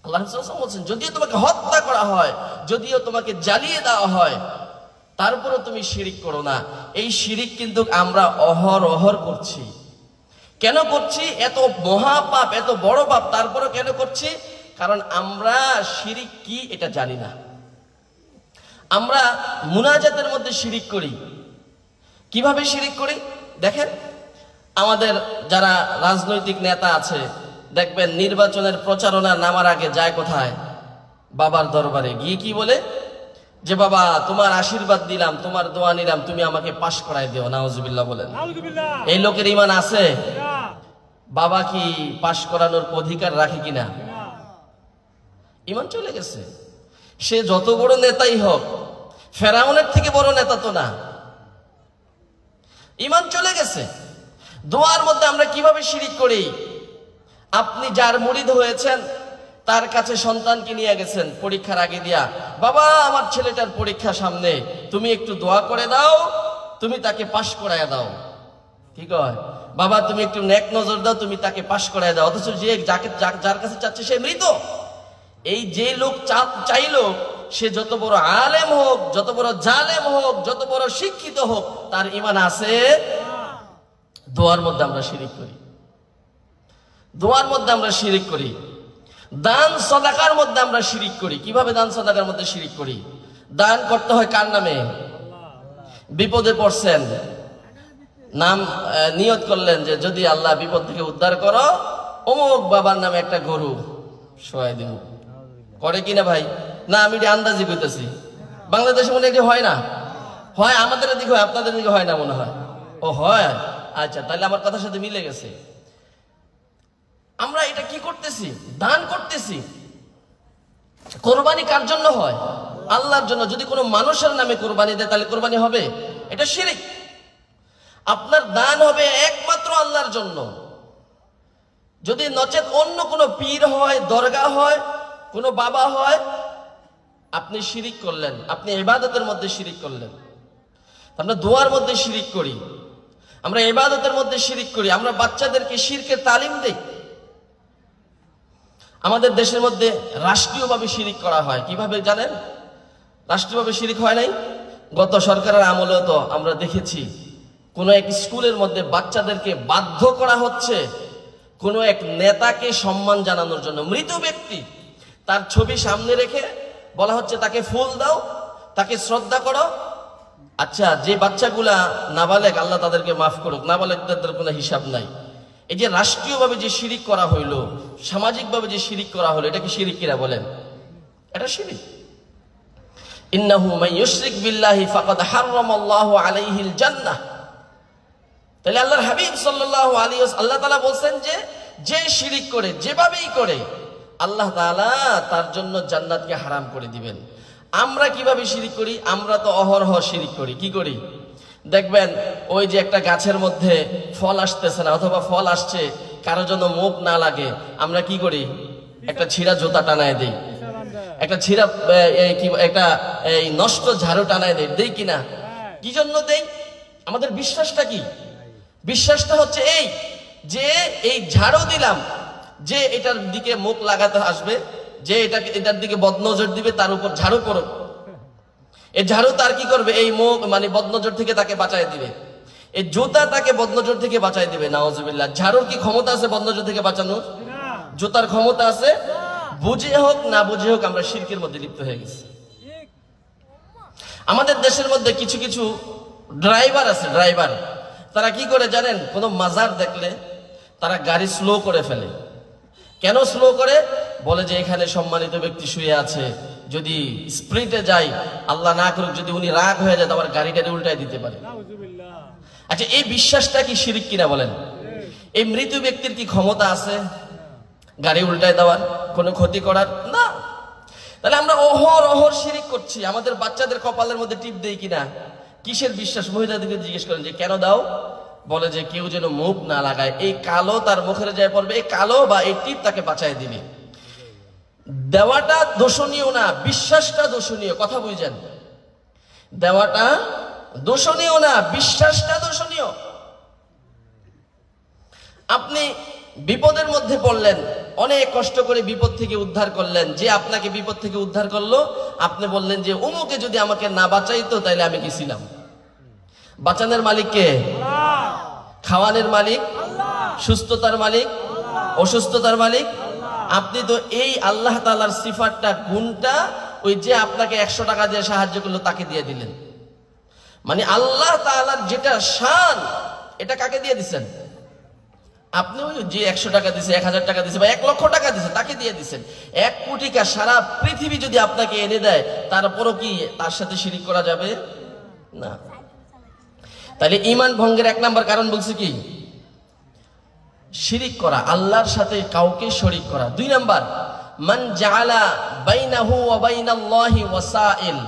আল্লাহ রাসূল বলছেন যদিও তোমাকে হত্যা করা হয়, যদিও তোমাকে জ্বালিয়ে দেওয়া হয়, তারপরে তুমি শিরিক করো না। এই শিরিক কিন্তু আমরা অহরহ করছি। কেন করছি? এত মহাপাপ, এত বড় পাপ, তারপরে কেন করছি? কারণ আমরা শিরিক কি এটা জানি না। আমরা মুনাজাতের মধ্যে শিরিক করি। কিভাবে শিরিক করি দেখেন, আমাদের যারা রাজনৈতিক নেতা আছে দেখবেন নির্বাচনের প্রচারণা নামার আগে যায় কোথায়? বাবার দরবারে গিয়ে কি বলে? যে বাবা তোমার আশীর্বাদ দিলাম, তোমার দোয়া নিলাম, তুমি আমাকে পাশ করাই দিও। নাউজুবিল্লাহ বলেন। এই লোকের ঈমান আছে? বাবা কি পাশ করানোর অধিকার রাখে কিনা? ঈমান চলে গেছে। সে যত বড় নেতাই হোক, ফেরাউনের থেকে বড় নেতা তো না। ঈমান চলে গেছে। দোয়ার মধ্যে আমরা কিভাবে শিরিক করি? আপনি যার মুরিদ হয়েছেন তার কাছে সন্তানকে নিয়ে গেছেন পরীক্ষার আগে দিয়া, বাবা আমার ছেলেটার পরীক্ষা সামনে, তুমি একটু দোয়া করে দাও, তুমি তাকে পাশ করায় দাও। কি কয়? বাবা তুমি একটু নেক নজর দাও, তুমি তাকে পাশ করায় দাও। অথচ যে যার কাছে চাচ্ছে সে মৃত। এই যে লোক চাইলো, সে যত বড় আলেম হোক, যত বড় জালেম হোক, যত বড় শিক্ষিত হোক, তার ঈমান আছে। দোয়ার মধ্যে আমরা শিরিক করি। দোয়ার মধ্যে আমরা শিরিক করি। দান সদাকার মধ্যে আমরা শিরিক করি। কিভাবে দান সদাকার মধ্যে শিরিক করি? দান করতে হয় কার নামে? বিপদে পড়ছেন, নাম নিয়ত করলেন যে যদি আল্লাহ বিপদ থেকে উদ্ধার করো, অমুক বাবার নামে একটা গরু শোয়াই দিব। করে কিনা ভাই? না আমি এটা আন্দাজি করতেছি। বাংলাদেশে মনে হয় হয় না? হয় আমাদের দিকে হয়, আপনাদের দিকে হয় না মনে হয়? ও হয়, আচ্ছা তাহলে আমার কথার সাথে মিলে গেছে। আমরা এটা কি করতেছি? দান করতেছি। কোরবানি কার জন্য হয়? আল্লাহর জন্য। যদি কোনো মানুষের নামে কোরবানি দেয় তাহলে কোরবানি হবে? এটা শিরিক। আপনার দান হবে একমাত্র আল্লাহর জন্য। যদি নচেত অন্য কোনো পীর হয়, দরগা হয়, কোনো বাবা হয়, আপনি শিরিক করলেন, আপনি ইবাদতের মধ্যে শিরিক করলেন। আমরা দোয়ার মধ্যে শিরিক করি, আমরা ইবাদতের মধ্যে শিরিক করি। আমরা বাচ্চাদেরকে শিরকের তালিম দেই। আমাদের দেশের মধ্যে রাষ্ট্রীয়ভাবে শিরিক করা হয়। কিভাবে জানেন? রাষ্ট্রীয়ভাবে শিরিক হয় নাই। গত সরকারের আমলেও তো আমরা দেখেছি কোন এক স্কুলের মধ্যে বাচ্চাদেরকে বাধ্য করা হচ্ছে কোন এক নেতাকে সম্মান জানানোর জন্য। মৃত ব্যক্তি, তার ছবি সামনে রেখে বলা হচ্ছে তাকে ফুল দাও, তাকে শ্রদ্ধা করো। আচ্ছা, যে বাচ্চাগুলা নাবালেগ, আল্লাহ তাদেরকে মাফ করুক, নাবালেগদের কোনো হিসাব নাই। এই যে রাষ্ট্রীয়ভাবে যে শিরিক করা হইলো, সামাজিকভাবে যে শিরিক করা হলো, এটা কি শিরিক কিনা বলেন? এটা শিরিক। ইন্নাহু মান ইউশরিক বিল্লাহি ফাকাদ হারামাল্লাহু আলাইহিল জান্নাহ। তাহলে আল্লাহর হাবিব সাল্লাল্লাহু আলাইহি ওয়াসাল্লাম, আল্লাহ তাআলা বলছেন যে যে শিরিক করে, যেভাবেই করে, আল্লাহ তাআলা তার জন্য জান্নাতকে হারাম করে দিবেন। আমরা কিভাবে শিরিক করি? আমরা তো অহরহ শিরিক করি। কি করি? দেখবেন ওই যে একটা গাছের মধ্যে ফল আসতেছে না, অথবা ফল আসছে, কারো জন্য মুখ না লাগে, আমরা কি করি? একটা ছিঁড়া জুতা টানায় দেই, একটা ছিঁড়া একটা এই নষ্ট ঝাড়ু টানায় দেই। দেই কিনা? কি জন্য দেই? আমাদের বিশ্বাসটা কি? বিশ্বাসটা হচ্ছে এই যে এই ঝাড়ু দিলাম, যে এটার দিকে মুখ লাগাতে আসবে, যে এটার দিকে বদনজর দিবে, তার উপর ঝাড়ু করো। এই ঝাড়ু তার কি করবে? এই মুখ মানে বদনজর থেকে তাকে বাঁচায় দিবে। এই জুতা তাকে বদনজর থেকে বাঁচায় দিবে। নাউজুবিল্লাহ। ঝাড়ুর কি ক্ষমতা আছে বদনজর থেকে বাঁচানোর? জুতার ক্ষমতা আছে? বুঝে হোক না বুঝে হোক আমরা শিরকের মধ্যে লিপ্ত হয়ে গেছি। আমাদের দেশের মধ্যে কিছু কিছু ড্রাইভার আছে, ড্রাইভার, তারা কি করে জানেন? কোনো মাজার দেখলে তারা গাড়ি স্লো করে ফেলে। কেন স্লো করে? বলে যে এখানে সম্মানিত ব্যক্তি শুয়ে আছে, যদি স্পিডে যাই, আল্লাহ না করুক, যদি উনি রাগ হয়ে যায়, আবার গাড়িটাকে উল্টাই দিতে পারে। আচ্ছা, এই বিশ্বাসটা কি শিরিক কিনা বলেন? এই মৃত ব্যক্তির কি ক্ষমতা আছে গাড়ি উল্টায় দেওয়ার, কোনো ক্ষতি করার? না। তাহলে আমরা অহর শিরিক করছি। আমাদের বাচ্চাদের কপালের মধ্যে টিপ দেই কিনা? কিসের বিশ্বাস? মহিলাদেরকে জিজ্ঞেস করেন যে কেন দাও? বলে যে কেউ যেন মুখ না লাগায়, এই কালো তার মুখের যায় পড়বে, এই কালো বা এই টিপ তাকে বাঁচায় দিবে। দেওয়াটা দোষণীয় না, বিশ্বাসটা দোষণীয়। কথা বুঝছেন? দেওয়াটা দোষণীয় না, বিশ্বাসটা দোষণীয়। আপনি বিপদের মধ্যে পড়লেন, অনেক কষ্ট করে বিপদ থেকে উদ্ধার করলেন, যে আপনাকে বিপদ থেকে উদ্ধার করলো, আপনি বললেন যে অমুকে যদি আমাকে না বাঁচাইতো তাইলে আমি কি ছিলাম? বাঁচানোর মালিক কে? খাওয়ানোর মালিক, সুস্থতার মালিক, অসুস্থতার মালিক আপনি। তো এই আল্লাহ তাআলার সিফাতটা, গুণটা ওই যে আপনাকে 100 টাকা দিয়ে সাহায্য করলো তাকে দিয়ে দিলেন। মানে আল্লাহ তাআলার যেটা শান, এটা কাকে দিয়ে দিচ্ছেন? আপনি ওই যে 100 টাকা দিছে, 1000 টাকা দিছে বা 1 লক্ষ টাকা দিছে তাকে দিয়ে দিচ্ছেন। 1 কোটিকা সারা পৃথিবী যদি আপনাকে এনে দেয়, তারপরও কি তার সাথে শিরিক করা যাবে না? তাহলে ঈমান ভঙ্গের 1 নাম্বার কারণ বলছে কি? শিরিক করা, আল্লাহর সাথে কাউকে শরীক করা। 2 নাম্বার, মান জাআলা বাইনাহু ওয়া বাইনাল্লাহি ওয়াসাইল,